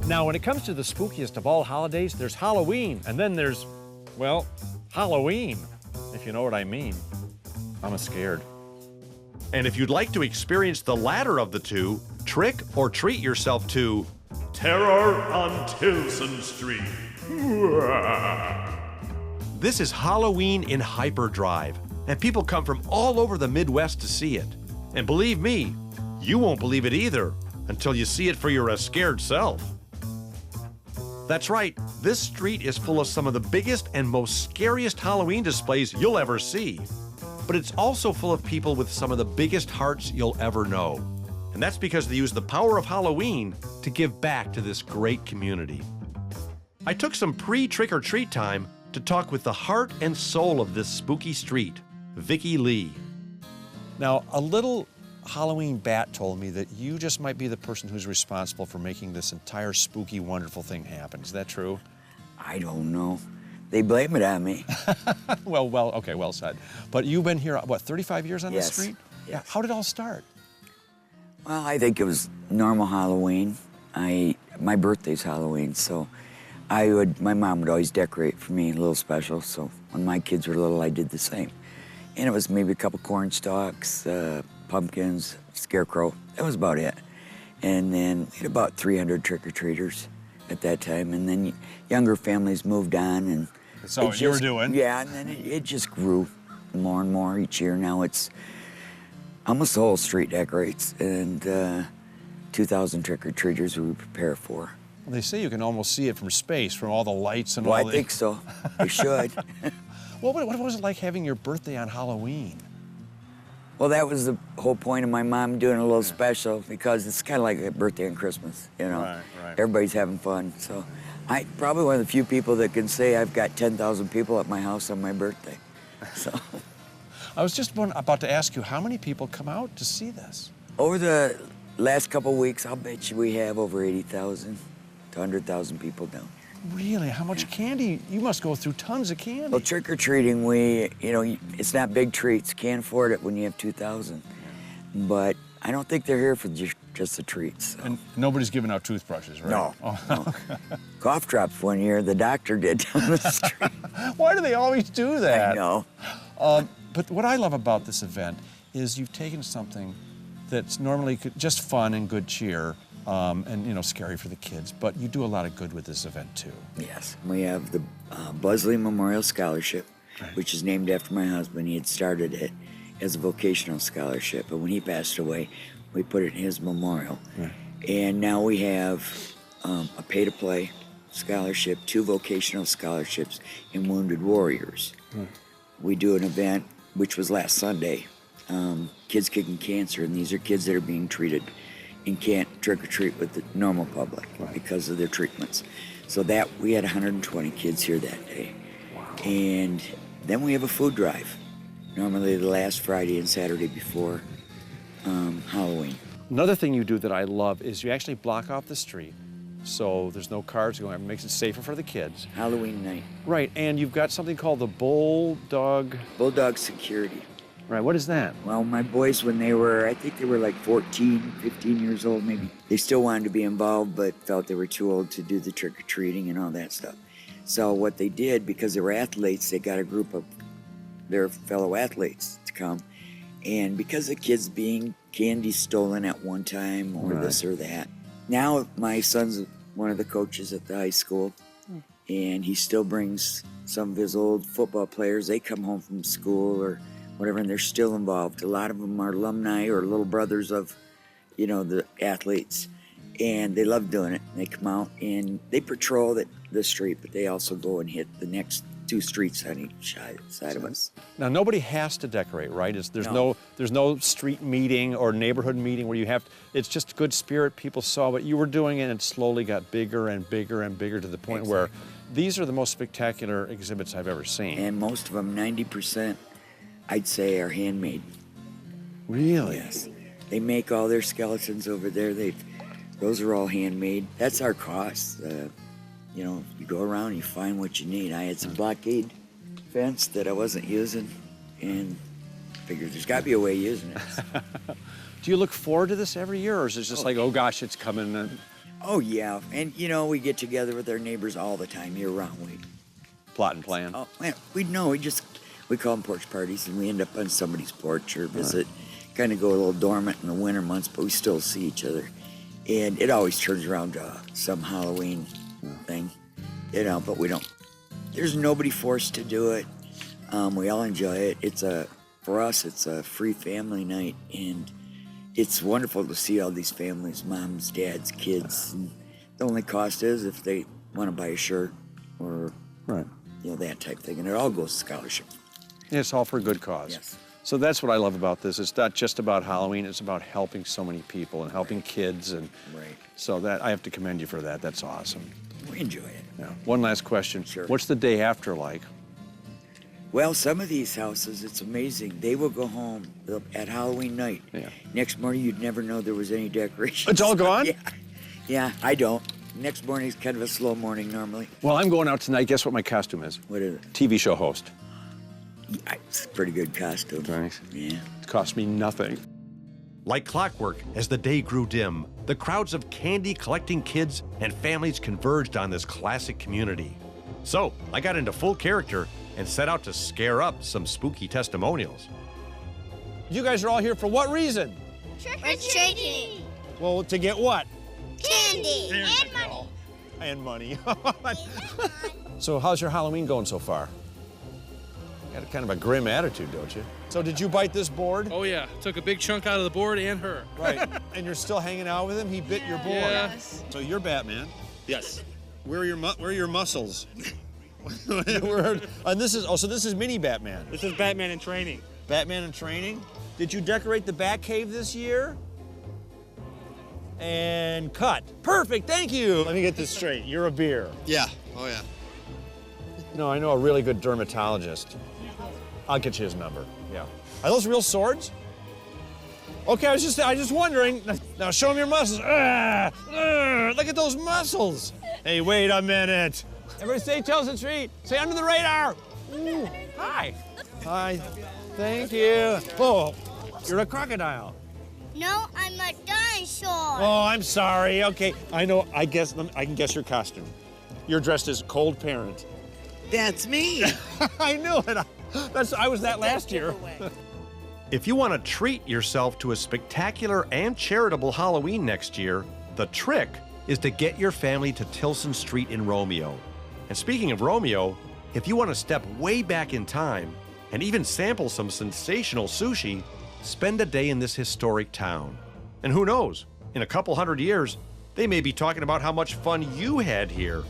Now, when it comes to the spookiest of all holidays, there's Halloween, and then there's, well, Halloween, if you know what I mean. I'm scared. And if you'd like to experience the latter of the two, trick or treat yourself to Terror on Tilson Street. This is Halloween in hyperdrive, and people come from all over the Midwest to see it. And believe me, you won't believe it either until you see it for your scared self. That's right, this street is full of some of the biggest and most scariest Halloween displays you'll ever see. But it's also full of people with some of the biggest hearts you'll ever know. And that's because they use the power of Halloween to give back to this great community. I took some pre-trick-or-treat time to talk with the heart and soul of this spooky street, Vicki Lee. Now, a little Halloween bat told me that you just might be the person who's responsible for making this entire spooky, wonderful thing happen. Is that true? I don't know. They blame it on me. Okay, well said. But you've been here, what, 35 years on this Yes. street? Yes. Yeah. How did it all start? Well, I think it was normal Halloween. My birthday's Halloween, so my mom would always decorate for me a little special, so when my kids were little, I did the same. And it was maybe a couple corn stalks, pumpkins, scarecrow. That was about it. And then we had about 300 trick-or-treaters at that time, and then younger families moved on, and So you were doing? Yeah, and then it just grew more and more each year. Now it's almost the whole street decorates, and 2,000 trick-or-treaters we prepare for. Well, they say you can almost see it from space, from all the lights and Well, all I think so. You should. What was it like having your birthday on Halloween? Well, that was the whole point of my mom doing a little special, because it's kind of like a birthday and Christmas, you know. Right. Everybody's having fun. So I'm probably one of the few people that can say I've got 10,000 people at my house on my birthday. So I was just about to ask you, how many people come out to see this? over the last couple of weeks, I'll bet you we have over 80,000 to 100,000 people down here. Really? How much candy? You must go through tons of candy. Well, trick-or-treating, it's not big treats. Can't afford it when you have 2,000. But I don't think they're here for just the treats. So. And nobody's giving out toothbrushes, right? No, Oh. no. Cough drops one year, the doctor did down the street. Why do they always do that? I know. But what I love about this event is you've taken something that's normally just fun and good cheer, and scary for the kids, but you do a lot of good with this event too. Yes, we have the Buzzley Memorial Scholarship, which is named after my husband. He had started it as a vocational scholarship, but when he passed away, we put it in his memorial. Right. And now we have a pay-to-play scholarship, 2 vocational scholarships, and Wounded Warriors. Right. We do an event, which was last Sunday, Kids Kicking Cancer, and these are kids that are being treated and can't trick-or-treat with the normal public because of their treatments. So we had 120 kids here that day. Wow. And then we have a food drive, normally the last Friday and Saturday before Halloween. Another thing you do that I love is you actually block off the street so there's no cars going. It makes it safer for the kids. Halloween night. Right, and you've got something called the Bulldog Security. Right, what is that? Well, my boys, when I think they were like 14, 15 years old maybe, they still wanted to be involved but felt they were too old to do the trick-or-treating and all that stuff. So what they did, because they were athletes, they got a group of their fellow athletes to come. And because of kids being candy stolen at one time or this or that, now my son's one of the coaches at the high school, and he still brings some of his old football players. They come home from school or whatever, and they're still involved. A lot of them are alumni or little brothers of, the athletes, and they love doing it. They come out and they patrol the street, but they also go and hit the next 2 streets on each side of us. Now, nobody has to decorate, right? There's no street meeting or neighborhood meeting where you have, it's just good spirit. People saw what you were doing, and it slowly got bigger and bigger and bigger to the point where these are the most spectacular exhibits I've ever seen. And most of them, 90%, I'd say, are handmade. Really? Yes. They make all their skeletons over there. Those are all handmade. That's our cost. You go around, you find what you need. I had some blockade fence that I wasn't using, and figured there's got to be a way of using it. Do you look forward to this every year, or is it just like, oh gosh, it's coming? Oh, yeah. And, you know, we get together with our neighbors all the time year round. Plot and plan. Oh, man, we call them porch parties, and we end up on somebody's porch or visit. Kind of go a little dormant in the winter months, but we still see each other. And it always turns around to some Halloween thing, you know, but we don't. There's nobody forced to do it. We all enjoy it. For us, it's a free family night, and it's wonderful to see all these families, moms, dads, kids. And the only cost is if they want to buy a shirt or, Right. you know, that type thing. And it all goes to scholarship. It's all for a good cause. Yes. So that's what I love about this. It's not just about Halloween, it's about helping so many people and helping kids. And Right. so that I have to commend you for that. That's awesome. We enjoy it. Yeah. One last question. Sure. What's the day after like? Well, some of these houses, it's amazing. They will go home at Halloween night. Yeah. Next morning, you'd never know there was any decorations. It's all gone? Yeah. Yeah, I don't. Next morning is kind of a slow morning normally. Well, I'm going out tonight. Guess what my costume is? What is it? TV show host. Yeah, it's a pretty good costume. Thanks. Yeah. It cost me nothing. Like clockwork, as the day grew dim, the crowds of candy-collecting kids and families converged on this classic community. So I got into full character and set out to scare up some spooky testimonials. You guys are all here for what reason? Trick-or-treating. Well, to get what? Candy. And money. And money. So how's your Halloween going so far? You got a kind of a grim attitude, don't you? So did you bite this board? Oh yeah, took a big chunk out of the board and her. Right. And you're still hanging out with him? He bit your board. Yes. So you're Batman. Yes. Where are your muscles? And this is mini Batman. This is Batman in training. Batman in training. Did you decorate the Batcave this year? And cut. Perfect, thank you. Let me get this straight. You're a beer. Yeah. Oh, yeah. No, I know a really good dermatologist. I'll get you his number. Yeah. Are those real swords? Okay, I was just wondering. Now show him your muscles. Look at those muscles. Hey, wait a minute. Everybody say Tilson Street. Say under the radar. Ooh, hi. Hi. Thank you. Oh, you're a crocodile. No, I'm a dinosaur. Oh, I'm sorry. Okay, I know. I can guess your costume. You're dressed as cold parent. That's me. I knew it. I was that last year. If you want to treat yourself to a spectacular and charitable Halloween next year, the trick is to get your family to Tilson Street in Romeo. And speaking of Romeo, if you want to step way back in time and even sample some sensational sushi, spend a day in this historic town. And who knows, in a couple hundred years, they may be talking about how much fun you had here